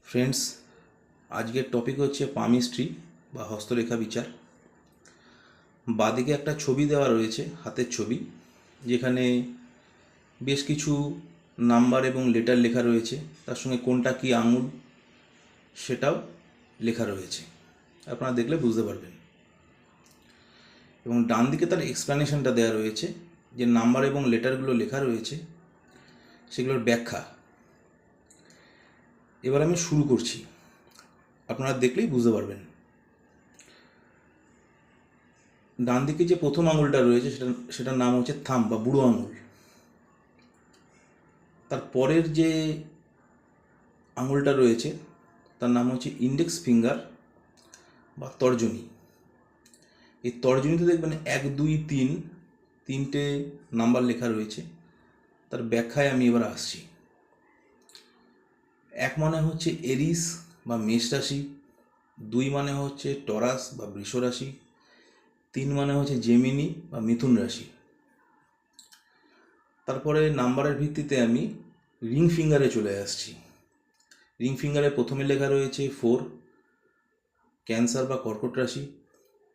Friends, আজকের topic হচ্ছে palmistry বা হস্তরেখা বিচার। বাঁদিকে একটা ছবি দেওয়া রয়েছে, হাতের ছবি, যেখানে বেশ কিছু নাম্বার এবং লেটার লেখা রয়েছে, তার সঙ্গে কোনটা কি আঙুল সেটাও লেখা রয়েছে। আপনারা দেখলে বুঝতে পারবেন। এবং ডান দিকে তার এক্সপ্লানেশনটা দেওয়া রয়েছে, যে নাম্বার এবং লেটারগুলো লেখা রয়েছে সেগুলোর ব্যাখ্যা। এবার আমি শুরু করছি, আপনারা দেখলেই বুঝতে পারবেন। ডান দিকে যে প্রথম আঙুলটা রয়েছে সেটার নাম হচ্ছে থাম্ব বা বুড়ো আঙুল। তার পরের যে আঙুলটা রয়েছে তার নাম হচ্ছে ইন্ডেক্স ফিঙ্গার বা তর্জনী। এই তর্জনীতে দেখবেন 1, 2, 3 তিনটে নাম্বার লেখা রয়েছে। তার ব্যাখ্যায় আমি এবার আসছি। 1 মানে হচ্ছে এরিস বা মেষ রাশি, 2 মানে হচ্ছে টরাস বা বৃষ রাশি, 3 মানে হচ্ছে জেমিনি বা মিথুন রাশি। তারপরে নাম্বারের ভিত্তিতে আমি রিং ফিঙ্গারে চলে আসছি। রিং ফিঙ্গারে প্রথমে লেখা রয়েছে 4, ক্যান্সার বা কর্কট রাশি।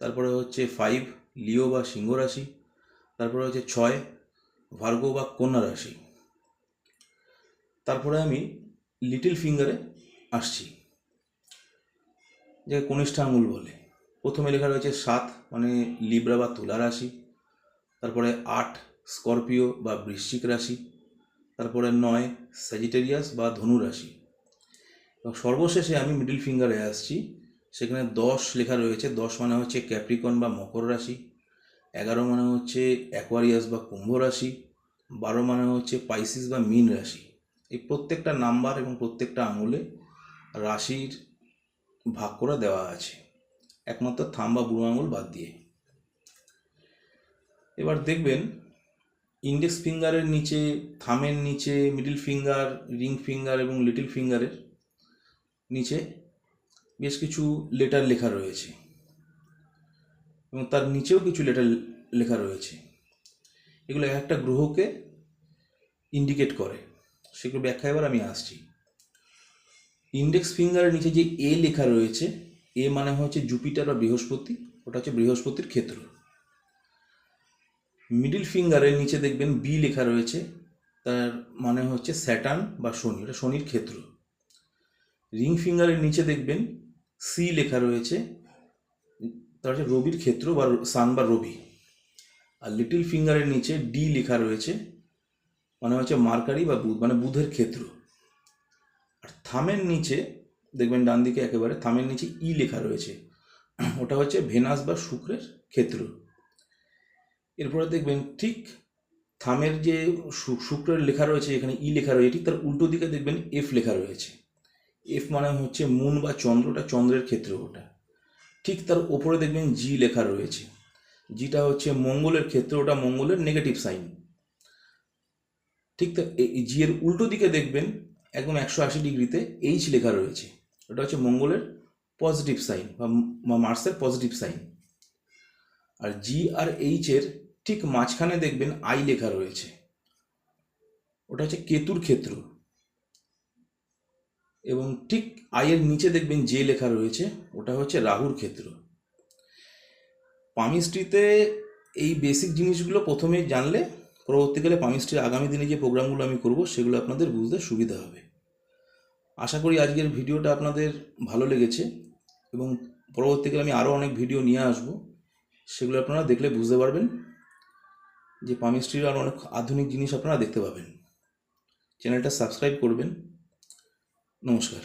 তারপরে হচ্ছে 5, লিও বা সিংহ রাশি। তারপরে হচ্ছে 6, ভার্গো বা কন্যা রাশি। তারপরে আমি লিটল ফিঙ্গারে আসছি, যে কনিষ্ঠ আঙুল বলে। প্রথমে লেখা রয়েছে 7, মানে লিব্রা বা তুলা রাশি। তারপরে 8, স্করপিও বা বৃশ্চিক রাশি। তারপরে 9, স্যাজিটেরিয়াস বা ধনু রাশি। এবং সর্বশেষে আমি মিডল ফিঙ্গারে আসছি, সেখানে 10 লেখা রয়েছে। 10 মানে হচ্ছে ক্যাপ্রিকন বা মকর রাশি, 11 মানে হচ্ছে অ্যাকোয়ারিয়াস বা কুম্ভ রাশি, 12 মানে হচ্ছে পাইসিস বা মীন রাশি। এই প্রত্যেকটা নাম্বার এবং প্রত্যেকটা আঙুলে রাশির ভাগ করে দেওয়া আছে, একমাত্র থাম্ব বা বুড়ো আঙুল বাদ দিয়ে। এবার দেখবেন ইন্ডেক্স ফিঙ্গারের নিচে, থামের নিচে, মিডল ফিঙ্গার, রিং ফিঙ্গার এবং লিটল ফিঙ্গারের নিচে বেশ কিছু লেটার লেখা রয়েছে, এবং তার নিচেও কিছু লেটার লেখা রয়েছে। এগুলো একটা গ্রহকে ইন্ডিকেট করে, সেগুলো ব্যাখ্যা এবার আমি আসছি। ইন্ডেক্স ফিঙ্গারের নিচে যে এ লেখা রয়েছে, এ মানে হচ্ছে জুপিটার বা বৃহস্পতি, ওটা হচ্ছে বৃহস্পতির ক্ষেত্র। মিডল ফিঙ্গারের নিচে দেখবেন বি লেখা রয়েছে, তার মানে হচ্ছে স্যাটার্ন বা শনি, এটা শনির ক্ষেত্র। রিং ফিঙ্গারের নিচে দেখবেন সি লেখা রয়েছে, তার হচ্ছে রবির ক্ষেত্র বা সান বা রবি। আর লিটল ফিঙ্গারের নিচে ডি লেখা রয়েছে, মানে হচ্ছে মার্কারি বা বুধ, মানে বুধের ক্ষেত্র। আর থামের নিচে দেখবেন ডান দিকে একেবারে থামের নিচে ই লেখা রয়েছে, ওটা হচ্ছে ভেনাস বা শুক্রের ক্ষেত্র। এরপরে দেখবেন ঠিক থামের যে শুক্রের লেখা রয়েছে, এখানে ই লেখা রয়েছে, ঠিক তার উল্টো দিকে দেখবেন এফ লেখা রয়েছে। এফ মানে হচ্ছে মুন বা চন্দ্র, ওটা চন্দ্রের ক্ষেত্র ওটা। ঠিক তার ওপরে দেখবেন জি লেখা রয়েছে, জিটা হচ্ছে মঙ্গলের ক্ষেত্র, ওটা মঙ্গলের নেগেটিভ সাইন। ঠিক জি এর উল্টো দিকে দেখবেন একদম 180 ডিগ্রিতে এইচ লেখা রয়েছে, ওটা হচ্ছে মঙ্গলের পজিটিভ সাইন বা মার্সের পজিটিভ সাইন। আর জি আর এইচ এর ঠিক মাঝখানে দেখবেন আই লেখা রয়েছে, ওটা হচ্ছে কেতুর ক্ষেত্র। এবং ঠিক আই এর নিচে দেখবেন যে লেখা রয়েছে, ওটা হচ্ছে রাহুর ক্ষেত্র। পামিস্ট্রিতে এই বেসিক জিনিসগুলো প্রথমে জানলে পরবর্তীকালে পামিস্ট্রির আগামী দিনে যে প্রোগ্রামগুলো আমি করব সেগুলো আপনাদের বুঝতে সুবিধা হবে। আশা করি আজকের ভিডিওটা আপনাদের ভালো লেগেছে, এবং পরবর্তীকালে আমি আরও অনেক ভিডিও নিয়ে আসব, সেগুলো আপনারা দেখলে বুঝতে পারবেন যে পামিস্ট্রির আরও অনেক আধুনিক জিনিস আপনারা দেখতে পাবেন। চ্যানেলটা সাবস্ক্রাইব করবেন। নমস্কার।